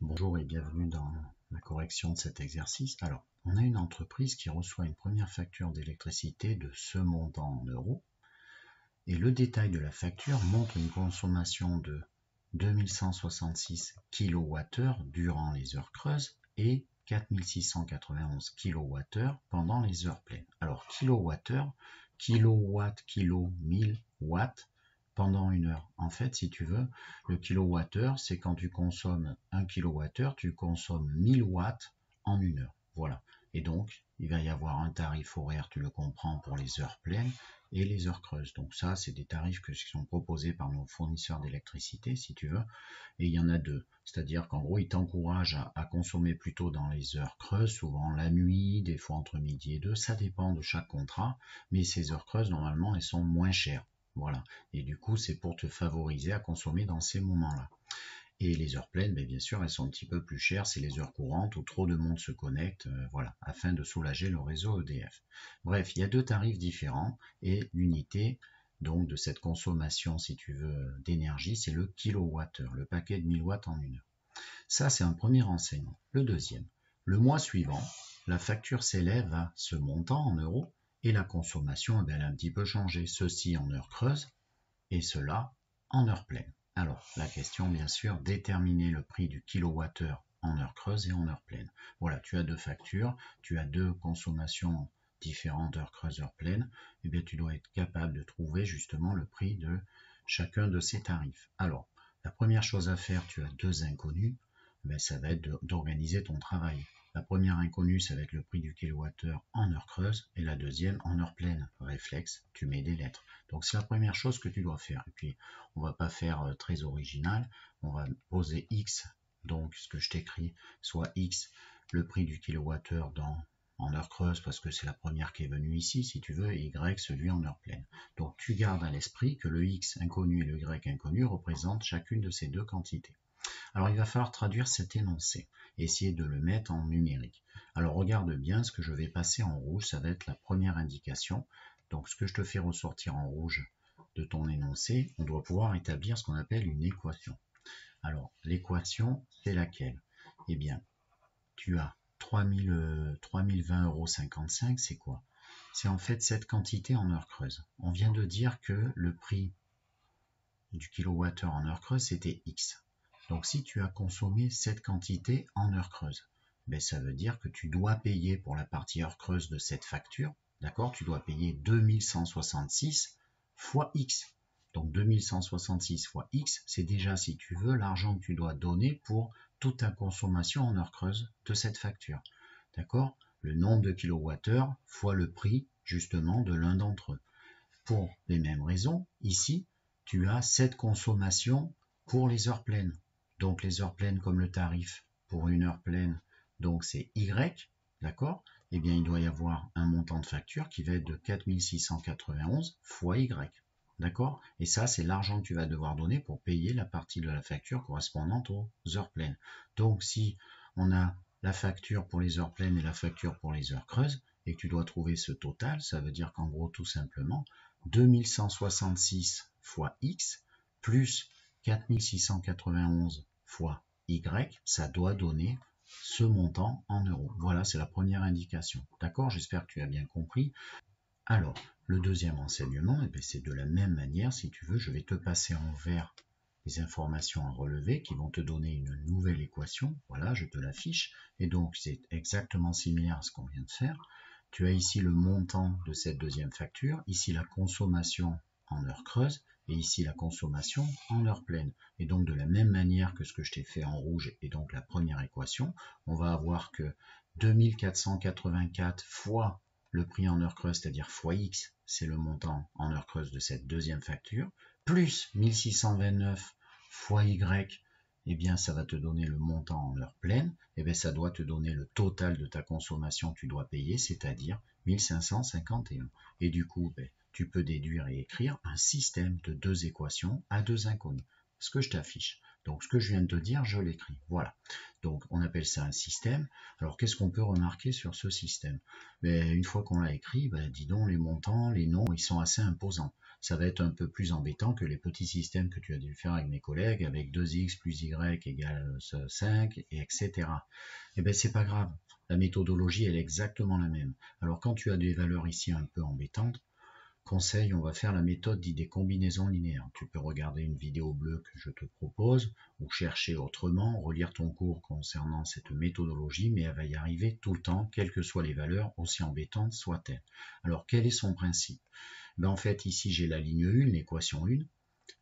Bonjour et bienvenue dans la correction de cet exercice. Alors, on a une entreprise qui reçoit une première facture d'électricité de ce montant en euros et le détail de la facture montre une consommation de 2166 kWh durant les heures creuses et 4691 kWh pendant les heures pleines. Alors, kilowattheure, kilowatt, kilo, 1000 watts pendant une heure. En fait, si tu veux, le kilowattheure, c'est quand tu consommes 1 kWh, tu consommes 1000 watts en une heure. Voilà. Et donc, il va y avoir un tarif horaire, tu le comprends, pour les heures pleines et les heures creuses. Donc ça, c'est des tarifs qui sont proposés par nos fournisseurs d'électricité, si tu veux. Et il y en a deux. C'est-à-dire qu'en gros, ils t'encouragent à consommer plutôt dans les heures creuses, souvent la nuit, des fois entre midi et 2. Ça dépend de chaque contrat. Mais ces heures creuses, normalement, elles sont moins chères. Voilà. Et du coup, c'est pour te favoriser à consommer dans ces moments-là. Et les heures pleines, bien sûr, elles sont un petit peu plus chères, c'est les heures courantes où trop de monde se connecte, voilà, afin de soulager le réseau EDF. Bref, il y a deux tarifs différents et l'unité donc de cette consommation, si tu veux, d'énergie, c'est le kilowattheure, le paquet de 1000 watts en une heure. Ça, c'est un premier renseignement. Le deuxième, le mois suivant, la facture s'élève à ce montant en euros et la consommation, elle a un petit peu changé, ceci en heure creuse et cela en heure pleine. Alors, la question, bien sûr, déterminer le prix du kilowattheure en heure creuse et en heure pleine. Voilà, tu as deux factures, tu as deux consommations différentes, heure creuse, heure pleine, et bien tu dois être capable de trouver justement le prix de chacun de ces tarifs. Alors, la première chose à faire, tu as deux inconnus, ça va être d'organiser ton travail. La première inconnue, ça va être le prix du kilowattheure en heure creuse, et la deuxième en heure pleine. Réflexe, tu mets des lettres. Donc c'est la première chose que tu dois faire. Et puis, on va pas faire très original, on va poser X, donc ce que je t'écris, soit X, le prix du kilowattheure en heure creuse, parce que c'est la première qui est venue ici, si tu veux, et Y, celui en heure pleine. Donc tu gardes à l'esprit que le X inconnu et le Y inconnu représentent chacune de ces deux quantités. Alors il va falloir traduire cet énoncé, essayer de le mettre en numérique. Alors regarde bien, ce que je vais passer en rouge, ça va être la première indication. Donc ce que je te fais ressortir en rouge de ton énoncé, on doit pouvoir établir ce qu'on appelle une équation. Alors l'équation, c'est laquelle? Eh bien, tu as 3020,55 €, c'est quoi? C'est en fait cette quantité en heure creuse. On vient de dire que le prix du kilowattheure en heure creuse, c'était X. Donc si tu as consommé cette quantité en heure creuse, ça veut dire que tu dois payer pour la partie heure creuse de cette facture, d'accord? Tu dois payer 2166 fois X. Donc 2166 fois X, c'est déjà, si tu veux, l'argent que tu dois donner pour toute ta consommation en heure creuse de cette facture. D'accord? Le nombre de kilowattheures fois le prix, justement, de l'un d'entre eux. Pour les mêmes raisons, ici, tu as cette consommation pour les heures pleines. Donc les heures pleines comme le tarif pour une heure pleine, donc c'est Y, d'accord? Eh bien, il doit y avoir un montant de facture qui va être de 4691 fois Y. D'accord? Et ça, c'est l'argent que tu vas devoir donner pour payer la partie de la facture correspondante aux heures pleines. Donc, si on a la facture pour les heures pleines et la facture pour les heures creuses, et que tu dois trouver ce total, ça veut dire qu'en gros, tout simplement, 2166 fois X plus 4691 fois Y, ça doit donner ce montant en euros. Voilà, c'est la première indication. D'accord? J'espère que tu as bien compris. Alors, le deuxième enseignement, c'est de la même manière, si tu veux, je vais te passer en vert les informations à relever qui vont te donner une nouvelle équation. Voilà, je te l'affiche. Et donc, c'est exactement similaire à ce qu'on vient de faire. Tu as ici le montant de cette deuxième facture, ici la consommation en heure creuse, et ici la consommation en heure pleine. Et donc de la même manière que ce que je t'ai fait en rouge et donc la première équation, on va avoir que 2484 fois le prix en heure creuse, c'est-à-dire fois X, c'est le montant en heure creuse de cette deuxième facture, plus 1629 fois Y, eh bien ça va te donner le montant en heure pleine, eh bien ça doit te donner le total de ta consommation que tu dois payer, c'est-à-dire 1551. Et du coup, tu peux déduire et écrire un système de deux équations à deux inconnues. Ce que je t'affiche. Donc ce que je viens de te dire, je l'écris. Voilà. Donc on appelle ça un système. Alors qu'est-ce qu'on peut remarquer sur ce système? Une fois qu'on l'a écrit, dis donc, les montants, les noms, ils sont assez imposants. ça va être un peu plus embêtant que les petits systèmes que tu as dû faire avec mes collègues, avec 2x plus y égale 5, et etc. Eh bien, c'est pas grave. La méthodologie, elle est exactement la même. Alors, quand tu as des valeurs ici un peu embêtantes, conseil, on va faire la méthode dite des combinaisons linéaires. Tu peux regarder une vidéo bleue que je te propose, ou chercher autrement, relire ton cours concernant cette méthodologie, mais elle va y arriver tout le temps, quelles que soient les valeurs, aussi embêtantes soient-elles. Alors, quel est son principe? En fait, ici, j'ai la ligne 1, l'équation 1.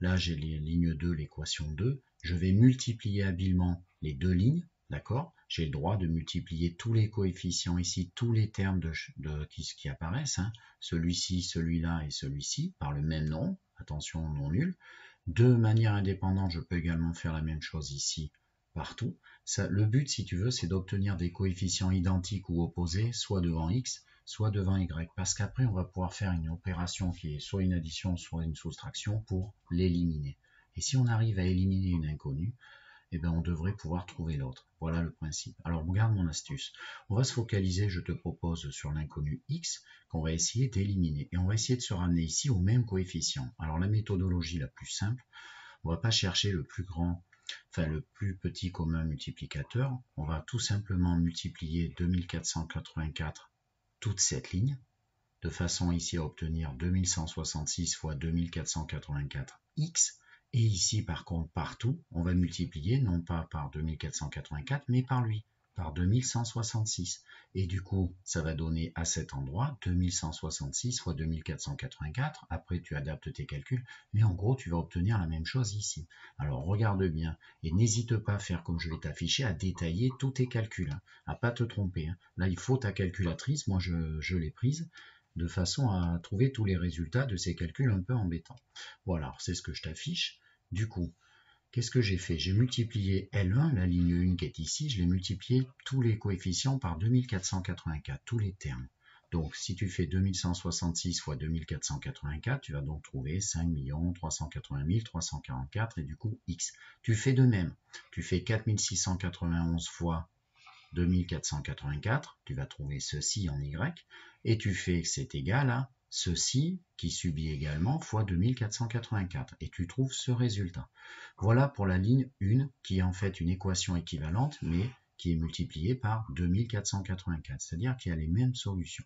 Là, j'ai les lignes 2, l'équation 2. Je vais multiplier habilement les deux lignes, d'accord? J'ai le droit de multiplier tous les coefficients ici, tous les termes qui apparaissent, hein, celui-ci, celui-là et celui-ci, par le même nom, attention, non nul. De manière indépendante, je peux également faire la même chose ici, partout. Le but, si tu veux, c'est d'obtenir des coefficients identiques ou opposés, soit devant x, soit devant y, parce qu'après, on va pouvoir faire une opération qui est soit une addition, soit une soustraction pour l'éliminer. Et si on arrive à éliminer une inconnue, eh bien, on devrait pouvoir trouver l'autre. Voilà le principe. Alors, regarde mon astuce. On va se focaliser, je te propose, sur l'inconnu x, qu'on va essayer d'éliminer. Et on va essayer de se ramener ici au même coefficient. Alors, la méthodologie la plus simple, on ne va pas chercher le plus grand, enfin le plus petit commun multiplicateur. On va tout simplement multiplier 2484 toute cette ligne, de façon ici à obtenir 2166 fois 2484x. Et ici, par contre, partout, on va multiplier non pas par 2484, mais par lui, par 2166. Et du coup, ça va donner à cet endroit 2166 fois 2484. Après, tu adaptes tes calculs, mais en gros, tu vas obtenir la même chose ici. Alors, regarde bien et n'hésite pas à faire comme je vais t'afficher, à détailler tous tes calculs, hein, à pas te tromper. Hein. Là, il faut ta calculatrice, moi je l'ai prise, de façon à trouver tous les résultats de ces calculs un peu embêtants. Voilà, c'est ce que je t'affiche. Du coup, qu'est-ce que j'ai fait? J'ai multiplié L1, la ligne 1 qui est ici, je l'ai multiplié tous les coefficients par 2484, tous les termes. Donc, si tu fais 2166 fois 2484, tu vas donc trouver 5 380 344 et du coup x. Tu fais de même. Tu fais 4691 fois 2484, tu vas trouver ceci en y, et tu fais que c'est égal à ceci qui subit également fois 2484, et tu trouves ce résultat. Voilà pour la ligne 1 qui est en fait une équation équivalente, mais qui est multipliée par 2484, c'est-à-dire qu'il y a les mêmes solutions.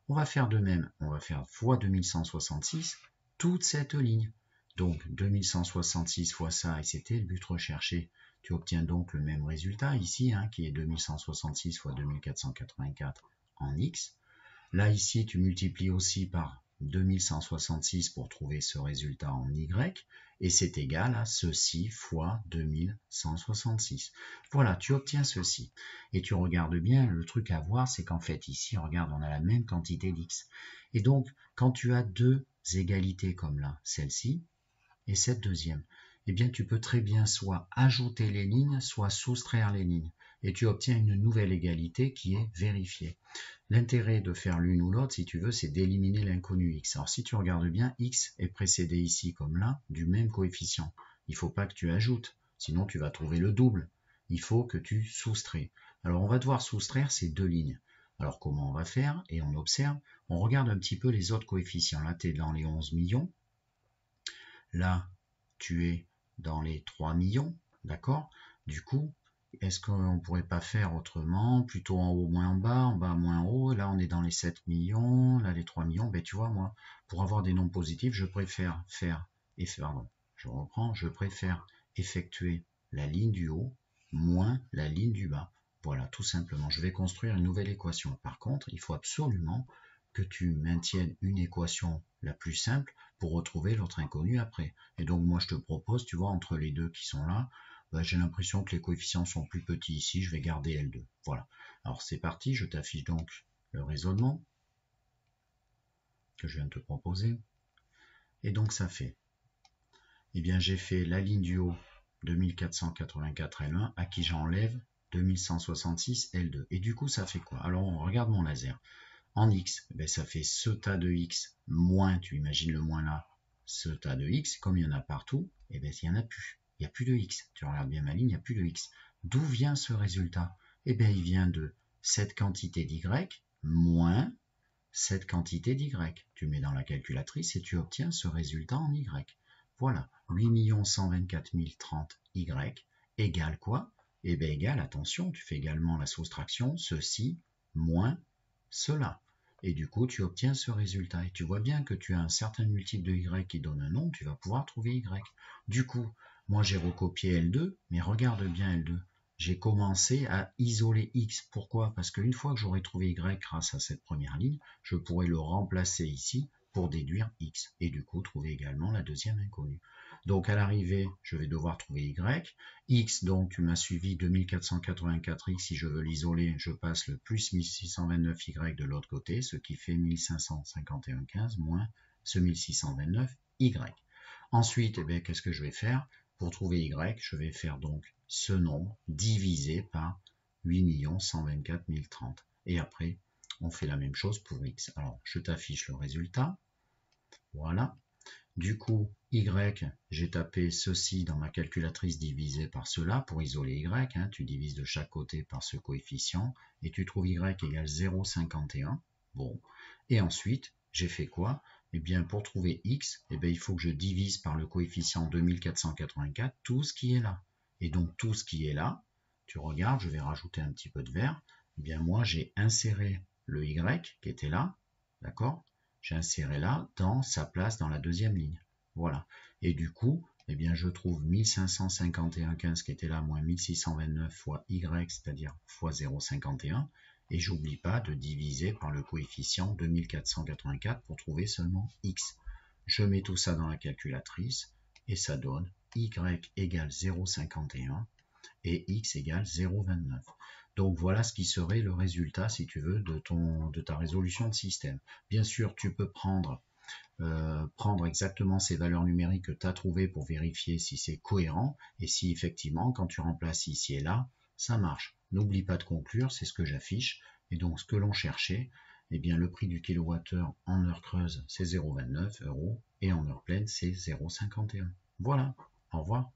On va faire de même, on va faire fois 2166, toute cette ligne. Donc 2166 fois ça, et c'était le but recherché. Tu obtiens donc le même résultat ici, hein, qui est 2166 fois 2484 en x. Là, ici, tu multiplies aussi par 2166 pour trouver ce résultat en y, et c'est égal à ceci fois 2166. Voilà, tu obtiens ceci. Et tu regardes bien, le truc à voir, c'est qu'en fait, ici, regarde, on a la même quantité d'x. Et donc, quand tu as deux égalités comme là, celle-ci et cette deuxième, eh bien tu peux très bien soit ajouter les lignes, soit soustraire les lignes. Et tu obtiens une nouvelle égalité qui est vérifiée. L'intérêt de faire l'une ou l'autre, si tu veux, c'est d'éliminer l'inconnu x. Alors si tu regardes bien, x est précédé ici comme là du même coefficient. Il ne faut pas que tu ajoutes, sinon tu vas trouver le double. Il faut que tu soustrais. Alors on va devoir soustraire ces deux lignes. Alors comment on va faire? Et on observe, on regarde un petit peu les autres coefficients. Là, tu es dans les 11 millions. Là, tu es dans les 3 millions, d'accord? Du coup, est-ce qu'on ne pourrait pas faire autrement? Plutôt en haut, moins en bas, moins en haut. Là, on est dans les 7 millions, là, les 3 millions. Ben, tu vois, moi, pour avoir des nombres positifs, je préfère je préfère effectuer la ligne du haut moins la ligne du bas. Voilà, tout simplement. Je vais construire une nouvelle équation. Par contre, il faut absolument que tu maintiennes une équation la plus simple pour retrouver l'autre inconnu après. Et donc moi je te propose, tu vois, entre les deux qui sont là, j'ai l'impression que les coefficients sont plus petits ici, je vais garder L2. Voilà. Alors c'est parti, je t'affiche donc le raisonnement que je viens de te proposer. Et donc ça fait, eh bien j'ai fait la ligne du haut 2484 L1 à qui j'enlève 2166 L2. Et du coup ça fait quoi? Alors on regarde mon laser. En x, ben ça fait ce tas de x moins, tu imagines le moins là, ce tas de x, comme il y en a partout, et ben il n'y en a plus. Il n'y a plus de x. Tu regardes bien ma ligne, il n'y a plus de x. D'où vient ce résultat? Eh bien, il vient de cette quantité d'y moins cette quantité d'Y. Tu mets dans la calculatrice et tu obtiens ce résultat en Y. Voilà, 8 124 030 Y égale quoi? Eh bien égale, attention, tu fais également la soustraction, ceci moins cela. Et du coup, tu obtiens ce résultat. Et tu vois bien que tu as un certain multiple de Y qui donne un nombre, tu vas pouvoir trouver Y. Du coup, moi j'ai recopié L2, mais regarde bien L2. J'ai commencé à isoler X. Pourquoi? Parce qu'une fois que j'aurai trouvé Y grâce à cette première ligne, je pourrai le remplacer ici pour déduire X. Et du coup, trouver également la deuxième inconnue. Donc à l'arrivée, je vais devoir trouver Y. X, donc tu m'as suivi, 2484X. Si je veux l'isoler, je passe le plus 1629Y de l'autre côté, ce qui fait 1551,15 moins ce 1629Y. Ensuite, eh bien, qu'est-ce que je vais faire? Pour trouver Y, je vais faire donc ce nombre divisé par 8 124 030. Et après, on fait la même chose pour X. Alors, je t'affiche le résultat. Voilà. Du coup, Y, j'ai tapé ceci dans ma calculatrice divisé par cela pour isoler Y. Hein, tu divises de chaque côté par ce coefficient et tu trouves Y égale 0,51. Bon. Et ensuite, j'ai fait quoi? Eh bien, pour trouver X, eh bien, il faut que je divise par le coefficient 2484 tout ce qui est là. Et donc, tout ce qui est là, tu regardes, je vais rajouter un petit peu de vert. Eh bien, moi, j'ai inséré le Y qui était là, d'accord? J'ai inséré là dans sa place dans la deuxième ligne. Voilà. Et du coup, eh bien, je trouve 1551,15 qui était là, moins 1629 fois Y, c'est-à-dire fois 0,51. Et j'oublie pas de diviser par le coefficient 2484 pour trouver seulement X. Je mets tout ça dans la calculatrice et ça donne Y égale 0,51 et X égale 0,29. Donc voilà ce qui serait le résultat, si tu veux, de ta résolution de système. Bien sûr, tu peux prendre exactement ces valeurs numériques que tu as trouvées pour vérifier si c'est cohérent et si effectivement, quand tu remplaces ici et là, ça marche. N'oublie pas de conclure, c'est ce que j'affiche. Et donc, ce que l'on cherchait, eh bien, le prix du kilowattheure en heure creuse, c'est 0,29 € et en heure pleine, c'est 0,51. Voilà, au revoir.